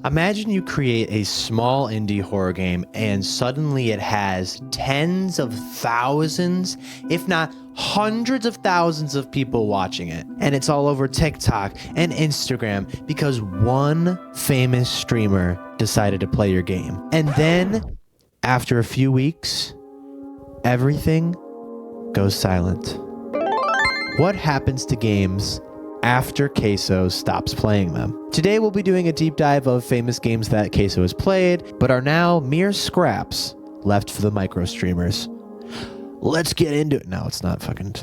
Imagine you create a small indie horror game and suddenly it has tens of thousands, if not hundreds of thousands of people watching it. And it's all over TikTok and Instagram because one famous streamer decided to play your game. And then, after a few weeks, everything goes silent. What happens to games after CaseOh stops playing them? Today we'll be doing a deep dive of famous games that CaseOh has played, but are now mere scraps left for the micro streamers. Let's get into it. No, it's not fucking...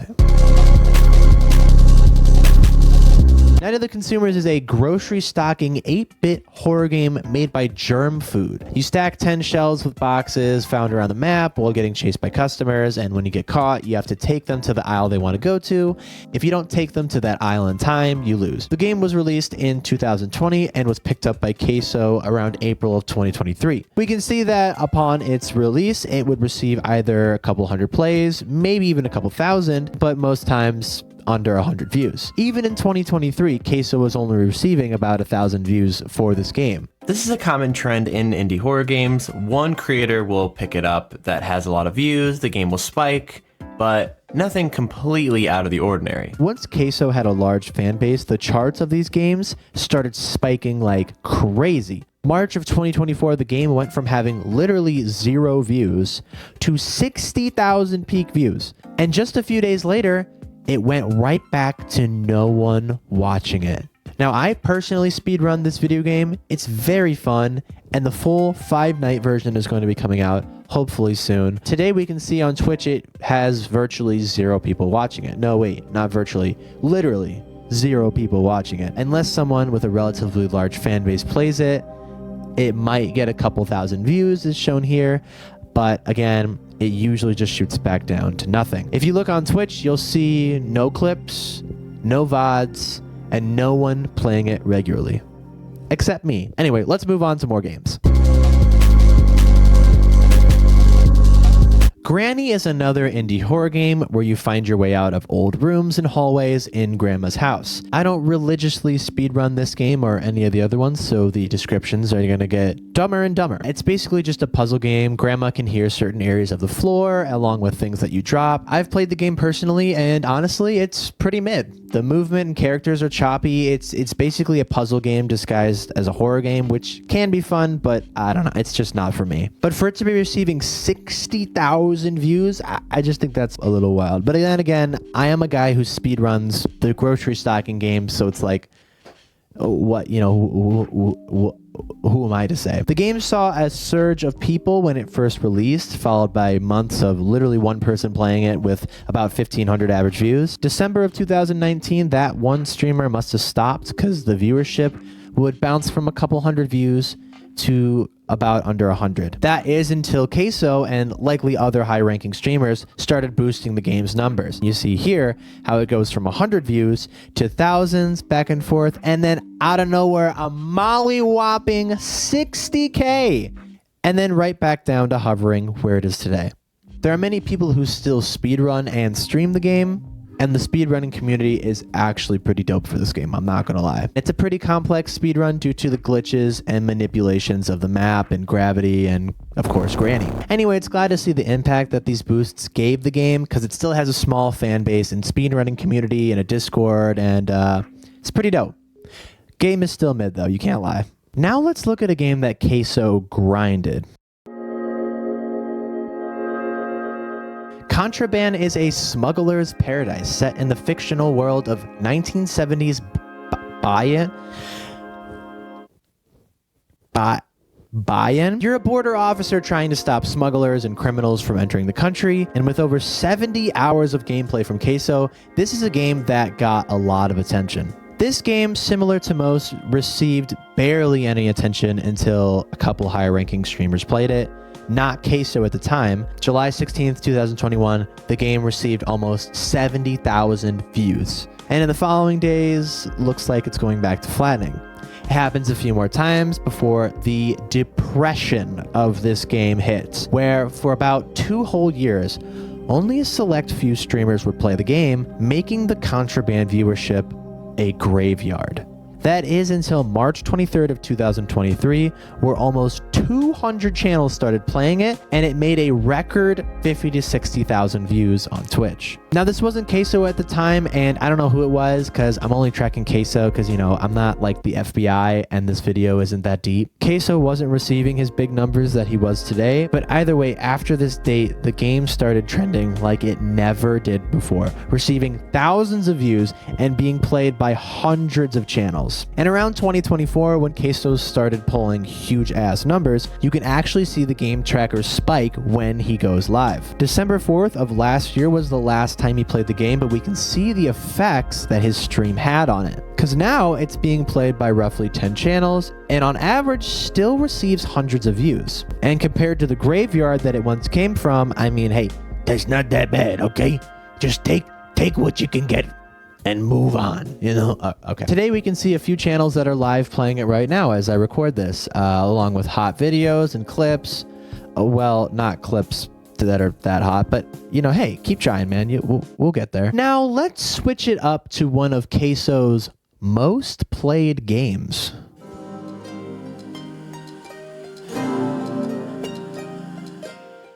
Night of the Consumers is a grocery stocking 8-bit horror game made by Germ Food. You stack 10 shelves with boxes found around the map while getting chased by customers, and when you get caught, you have to take them to the aisle they want to go to. If you don't take them to that aisle in time, you lose. The game was released in 2020 and was picked up by CaseOh around April of 2023. We can see that upon its release, it would receive either a couple hundred plays, maybe even a couple thousand, but most times under 100 views. Even in 2023, CaseOh was only receiving about 1,000 views for this game. This is a common trend in indie horror games. One creator will pick it up that has a lot of views, the game will spike, but nothing completely out of the ordinary. Once CaseOh had a large fan base, the charts of these games started spiking like crazy. March of 2024, the game went from having literally 0 views to 60,000 peak views. And just a few days later, it went right back to no one watching it. Now, I personally speedrun this video game. It's very fun, and the full 5-night version is going to be coming out hopefully soon. Today, we can see on Twitch it has virtually 0 people watching it. No, wait, not virtually, literally 0 people watching it. Unless someone with a relatively large fan base plays it, it might get a couple thousand views, as shown here. But again, it usually just shoots back down to nothing. If you look on Twitch, you'll see no clips, no VODs, and no one playing it regularly. Except me. Anyway, let's move on to more games. Granny is another indie horror game where you find your way out of old rooms and hallways in Grandma's house. I don't religiously speedrun this game or any of the other ones, so the descriptions are going to get dumber and dumber. It's basically just a puzzle game. Grandma can hear certain areas of the floor along with things that you drop. I've played the game personally, and honestly, it's pretty mid. The movement and characters are choppy. It's basically a puzzle game disguised as a horror game, which can be fun, but I don't know. It's just not for me. But for it to be receiving 60,000 views, I just think that's a little wild. But then again, I am a guy who speedruns the grocery stocking games, so it's like, what, you know, who am I to say? The game saw a surge of people when it first released, followed by months of literally one person playing it with about 1,500 average views. December of 2019, that one streamer must have stopped because the viewership would bounce from a couple hundred views to about under 100. That is until CaseOh and likely other high-ranking streamers started boosting the game's numbers. You see here how it goes from 100 views to thousands, back and forth, and then out of nowhere, a molly-whopping 60K, and then right back down to hovering where it is today. There are many people who still speedrun and stream the game, and the speedrunning community is actually pretty dope for this game, I'm not gonna lie. It's a pretty complex speedrun due to the glitches and manipulations of the map and gravity and, of course, Granny. Anyway, it's glad to see the impact that these boosts gave the game, because it still has a small fan base and speedrunning community and a Discord, and it's pretty dope. Game is still mid, though, you can't lie. Now let's look at a game that CaseOh grinded. Contraband is a smuggler's paradise set in the fictional world of 1970s buy-in. You're a border officer trying to stop smugglers and criminals from entering the country, and with over 70 hours of gameplay from CaseOh, this is a game that got a lot of attention. This game, similar to most, received barely any attention until a couple higher-ranking streamers played it. Not CaseOh at the time. July 16th, 2021, the game received almost 70,000 views. And in the following days, looks like it's going back to flattening. It happens a few more times before the depression of this game hits, where for about 2 whole years, only a select few streamers would play the game, making the Contraband viewership a graveyard. That is until March 23rd of 2023, where almost 200 channels started playing it, and it made a record 50 to 60,000 views on Twitch. Now, this wasn't CaseOh at the time, and I don't know who it was because I'm only tracking CaseOh because, you know, I'm not like the FBI and this video isn't that deep. CaseOh wasn't receiving his big numbers that he was today, but either way, after this date, the game started trending like it never did before, receiving thousands of views and being played by hundreds of channels. And around 2024, when CaseOh started pulling huge ass numbers, you can actually see the game tracker spike when he goes live. December 4th of last year was the last time he played the game, but we can see the effects that his stream had on it. Because now it's being played by roughly 10 channels, and on average still receives hundreds of views. And compared to the graveyard that it once came from, I mean, hey, that's not that bad, okay? Just take what you can get and move on, you know? Okay. Today we can see a few channels that are live playing it right now as I record this, along with hot videos and clips. Well, not clips that are that hot, but you know, hey, keep trying, man. We'll get there. Now let's switch it up to one of CaseOh's most played games.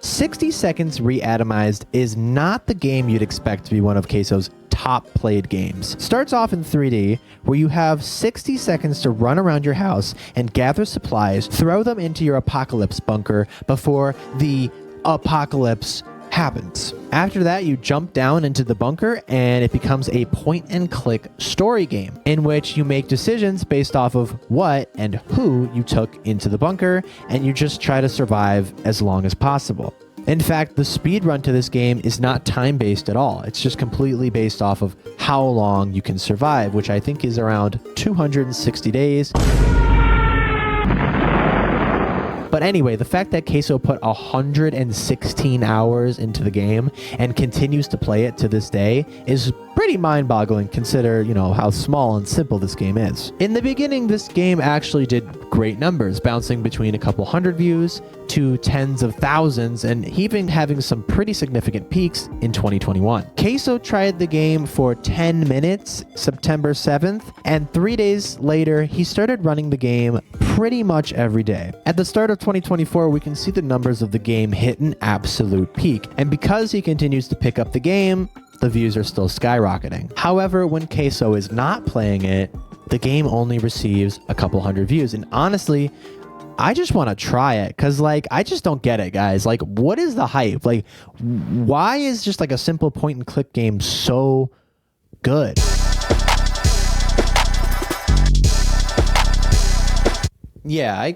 Seconds Reatomized is not the game you'd expect to be one of CaseOh's top played games. Starts off in 3D, where you have 60 seconds to run around your house and gather supplies, throw them into your apocalypse bunker before the apocalypse happens. After that, you jump down into the bunker and it becomes a point and click story game in which you make decisions based off of what and who you took into the bunker, and you just try to survive as long as possible. In fact, the speed run to this game is not time-based at all. It's just completely based off of how long you can survive, which I think is around 260 days. But anyway, the fact that CaseOh put 116 hours into the game and continues to play it to this day is pretty mind-boggling, consider, you know, how small and simple this game is. In the beginning, this game actually did great numbers, bouncing between a couple hundred views to tens of thousands, and even having some pretty significant peaks in 2021. CaseOh tried the game for 10 minutes, September 7th, and 3 days later, he started running the game pretty much every day. At the start of 2024, we can see the numbers of the game hit an absolute peak, and because he continues to pick up the game, the views are still skyrocketing. However, when CaseOh is not playing it, the game only receives a couple hundred views, and honestly, I just want to try it because, like, I just don't get it, guys. Like, what is the hype? Like, why is just like a simple point and click game so good? Yeah,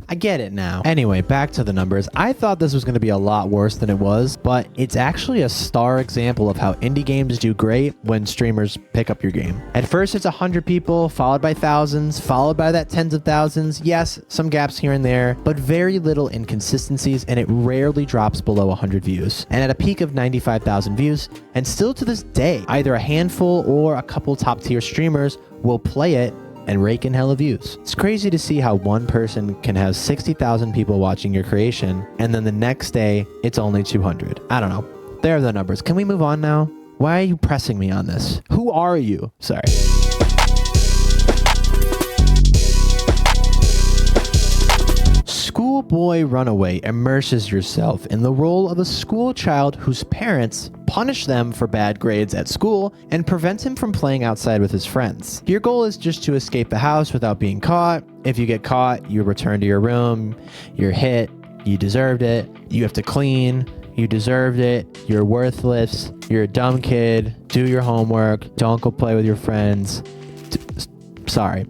I get it now. Anyway, back to the numbers. I thought this was going to be a lot worse than it was, but it's actually a star example of how indie games do great when streamers pick up your game. At first, it's 100 people, followed by thousands, followed by that tens of thousands. Yes, some gaps here and there, but very little inconsistencies, and it rarely drops below 100 views. And at a peak of 95,000 views, and still to this day, either a handful or a couple top tier streamers will play it and rake in hella views. It's crazy to see how one person can have 60,000 people watching your creation, and then the next day, it's only 200. I don't know. There are the numbers. Can we move on now? Why are you pressing me on this? Who are you? Sorry. SchoolBoy Runaway immerses yourself in the role of a school child whose parents punish them for bad grades at school and prevent him from playing outside with his friends. Your goal is just to escape the house without being caught. If you get caught, you return to your room. You're hit. You deserved it. You have to clean. You deserved it. You're worthless. You're a dumb kid. Do your homework. Don't go play with your friends. Sorry.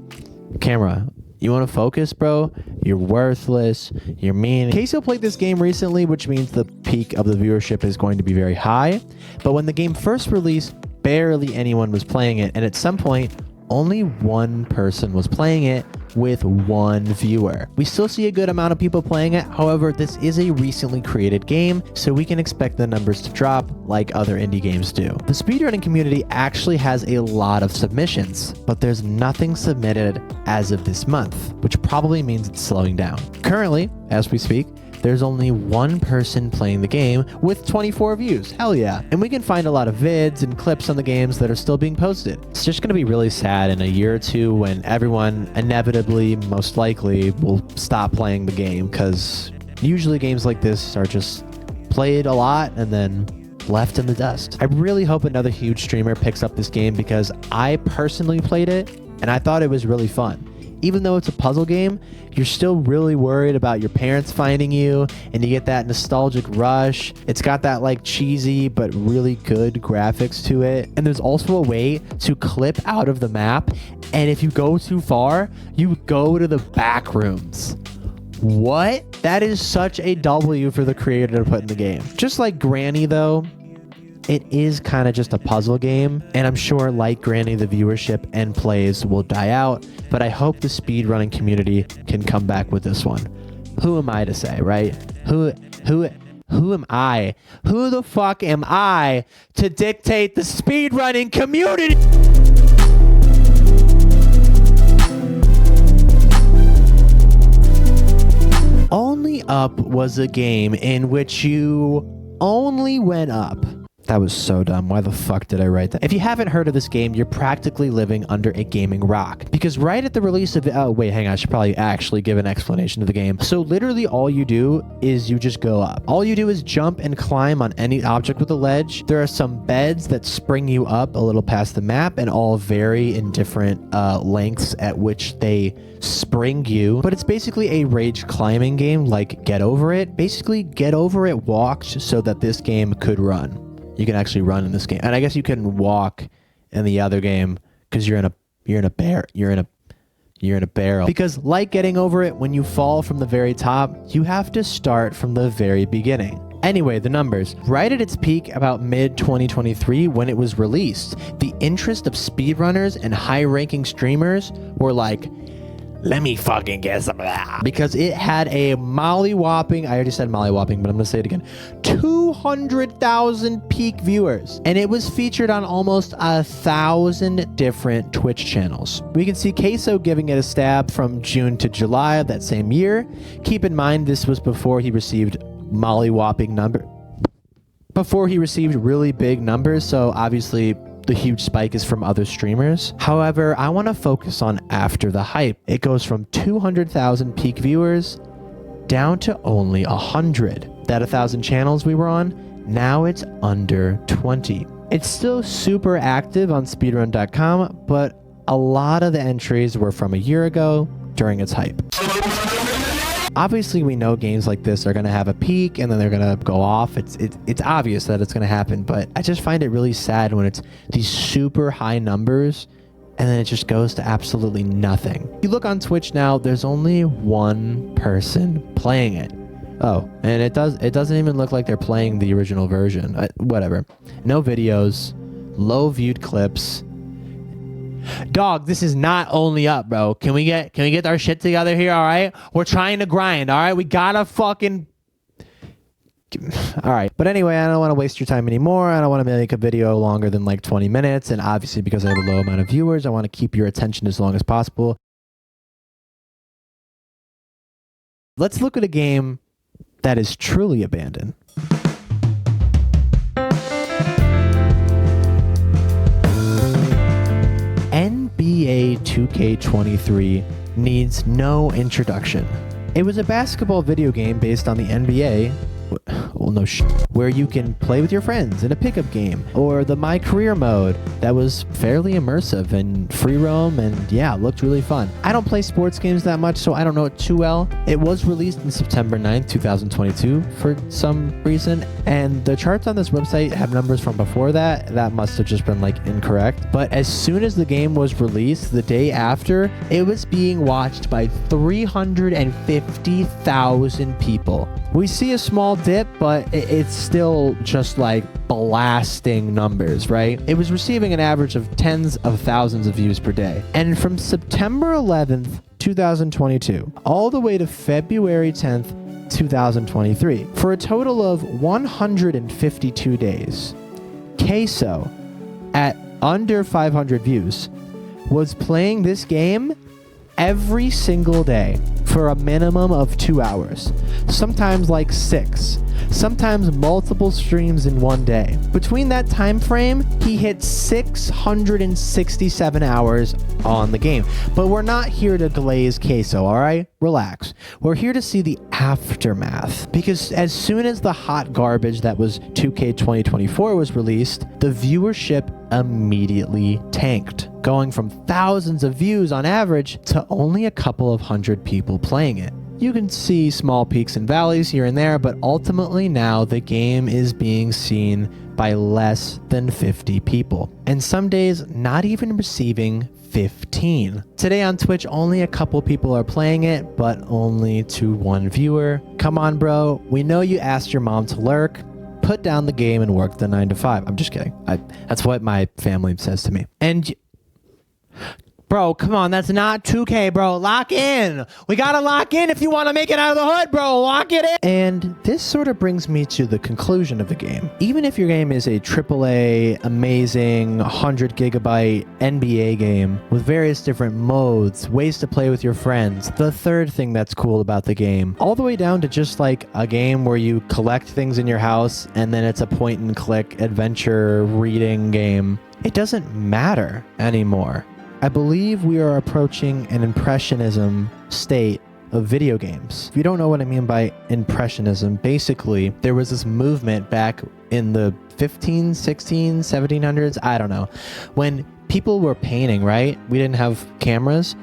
Camera. You want to focus, bro? You're worthless. You're mean. CaseOh played this game recently, which means the peak of the viewership is going to be very high. But when the game first released, barely anyone was playing it. And at some point, only one person was playing it with one viewer. We still see a good amount of people playing it. However, this is a recently created game, so we can expect the numbers to drop like other indie games do. The speedrunning community actually has a lot of submissions, but there's nothing submitted as of this month, which probably means it's slowing down. Currently, as we speak, there's only one person playing the game with 24 views. Hell yeah. And we can find a lot of vids and clips on the games that are still being posted. It's just going to be really sad in a year or two when everyone inevitably, most likely, will stop playing the game, because usually games like this are just played a lot and then left in the dust. I really hope another huge streamer picks up this game, because I personally played it and I thought it was really fun. Even though it's a puzzle game, you're still really worried about your parents finding you, and you get that nostalgic rush. It's got that like cheesy but really good graphics to it. And there's also a way to clip out of the map, and if you go too far, you go to the back rooms. What? That is such a W for the creator to put in the game. Just like Granny though, it is kind of just a puzzle game, and I'm sure like Granny, the viewership and plays will die out, but I hope the speedrunning community can come back with this one. Who am I to say, right? Who am I? Who the fuck am I to dictate the speedrunning community? Only Up was a game in which you only went up. That was so dumb. Why the fuck did I write that? If you haven't heard of this game, you're practically living under a gaming rock. Because right at the release of it, oh wait, hang on, I should probably actually give an explanation of the game. So literally all you do is you just go up. All you do is jump and climb on any object with a ledge. There are some beds that spring you up a little past the map, and all vary in different lengths at which they spring you. But it's basically a rage climbing game like Get Over It. Basically, Get Over It walked so that this game could run. You can actually run in this game, and I guess you couldn't walk in the other game because you're in a barrel. Because like Getting Over It, when you fall from the very top, you have to start from the very beginning. Anyway, the numbers. Right at its peak about mid-2023 when it was released, the interest of speedrunners and high-ranking streamers were like, let me fucking get some of that. Because it had a molly-whopping, I already said molly-whopping, but I'm going to say it again, 200,000 peak viewers. And it was featured on almost 1,000 different Twitch channels. We can see CaseOh giving it a stab from June to July of that same year. Keep in mind, this was before he received molly-whopping before he received really big numbers, so obviously the huge spike is from other streamers. However, I want to focus on after the hype. It goes from 200,000 peak viewers down to only 100. That 1,000 channels we were on, now it's under 20. It's still super active on speedrun.com, but a lot of the entries were from a year ago during its hype. Obviously, we know games like this are going to have a peak and then they're going to go off. It's obvious that it's going to happen, but I just find it really sad when it's these super high numbers and then it just goes to absolutely nothing. If you look on Twitch now, there's only one person playing it. Oh, and it doesn't even look like they're playing the original version. Whatever. No videos, low viewed clips. Dog, this is not Only Up, bro. Can we get our shit together here, all right? We're trying to grind, all right? We gotta fucking... All right. But anyway, I don't want to waste your time anymore. I don't want to make a video longer than like 20 minutes. And obviously, because I have a low amount of viewers, I want to keep your attention as long as possible. Let's look at a game that is truly abandoned. NBA 2K23 needs no introduction. It was a basketball video game based on the NBA, well, no shit, where you can play with your friends in a pickup game, or the My Career mode that was fairly immersive and free roam, and yeah, looked really fun. I don't play sports games that much, so I don't know it too well. It was released in September 9th, 2022 for some reason, and the charts on this website have numbers from before that. That must have just been like incorrect. But as soon as the game was released, the day after, it was being watched by 350,000 people. We see a small dip, but it's still just like blasting numbers, right? It was receiving an average of tens of thousands of views per day. And from September 11th, 2022, all the way to February 10th, 2023, for a total of 152 days, CaseOh, at under 500 views, was playing this game every single day for a minimum of 2 hours, sometimes like 6, sometimes multiple streams in one day. Between that time frame, he hit 667 hours on the game. But we're not here to glaze CaseOh, all right? Relax. We're here to see the aftermath, because as soon as the hot garbage that was 2K 2024 was released, the viewership immediately tanked, going from thousands of views on average to only a couple of hundred people playing it. You can see small peaks and valleys here and there, but ultimately now the game is being seen by less than 50 people, and some days not even receiving 15. Today on Twitch, only a couple people are playing it, but only to one viewer. Come on, bro. We know you asked your mom to lurk. Put down the game and work the 9 to 5. I'm just kidding. That's what my family says to me. And bro, come on, that's not 2K, bro. Lock in. We gotta lock in if you want to make it out of the hood, bro. Lock it in. And this sort of brings me to the conclusion of the game. Even if your game is a AAA, amazing, 100 gigabyte NBA game with various different modes, ways to play with your friends, the third thing that's cool about the game, all the way down to just like a game where you collect things in your house and then it's a point and click adventure reading game, it doesn't matter anymore. I believe we are approaching an Impressionism state of video games. If you don't know what I mean by Impressionism, basically there was this movement back in the 15, 16, 1700s, I don't know, when people were painting, right? We didn't have cameras,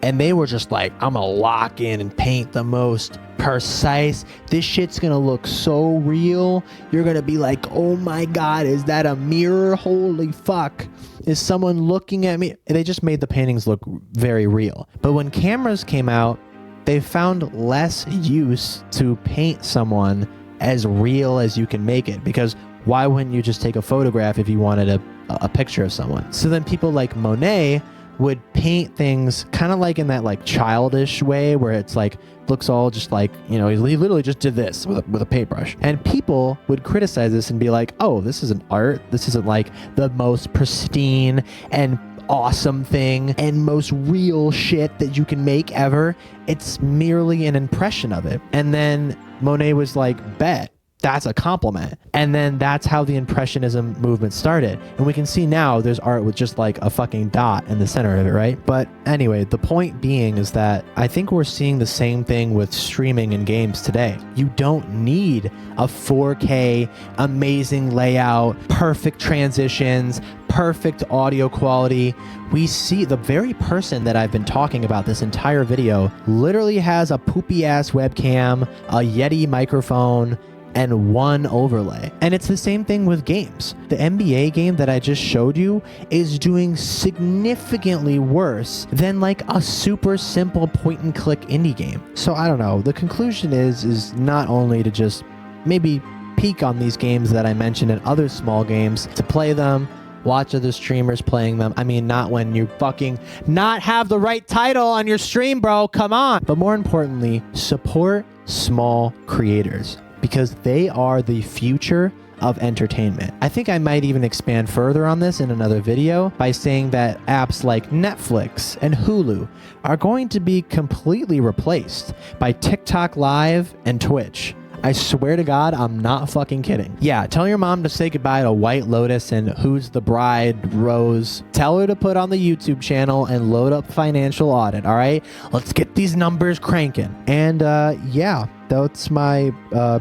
and they were just like, I'm gonna lock in and paint the most precise. This shit's gonna look so real. You're gonna be like, oh my God, is that a mirror? Holy fuck. Is someone looking at me? They just made the paintings look very real. But when cameras came out, they found less use to paint someone as real as you can make it, because why wouldn't you just take a photograph if you wanted a picture of someone? So then people like Monet would paint things kind of like in that like childish way where it's like looks all just like, you know, he literally just did this with a paintbrush, and people would criticize this and be like, oh, this isn't art, this isn't like the most pristine and awesome thing and most real shit that you can make ever. It's merely an impression of it. And then Monet was like, bet, that's a compliment. And then that's how the Impressionism movement started. And we can see now there's art with just like a fucking dot in the center of it, right? But anyway, the point being is that I think we're seeing the same thing with streaming and games today. You don't need a 4K, amazing layout, perfect transitions, perfect audio quality. We see the very person that I've been talking about this entire video literally has a poopy ass webcam, a Yeti microphone, and one overlay. And it's the same thing with games. The NBA game that I just showed you is doing significantly worse than like a super simple point and click indie game. So I don't know. The conclusion is not only to just maybe peek on these games that I mentioned and other small games, to play them, watch other streamers playing them. I mean, not when you fucking not have the right title on your stream, bro. Come on. But more importantly, support small creators, because they are the future of entertainment. I think I might even expand further on this in another video by saying that apps like Netflix and Hulu are going to be completely replaced by TikTok Live and Twitch. I swear to God, I'm not fucking kidding. Yeah, tell your mom to say goodbye to White Lotus and Who's the Bride Rose. Tell her to put on the YouTube channel and load up Financial Audit, all right? Let's get these numbers cranking. And yeah, that's my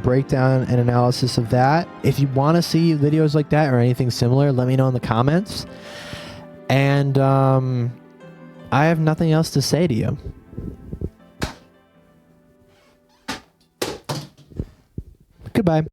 breakdown and analysis of that. If you want to see videos like that or anything similar, let me know in the comments. And I have nothing else to say to you. Goodbye.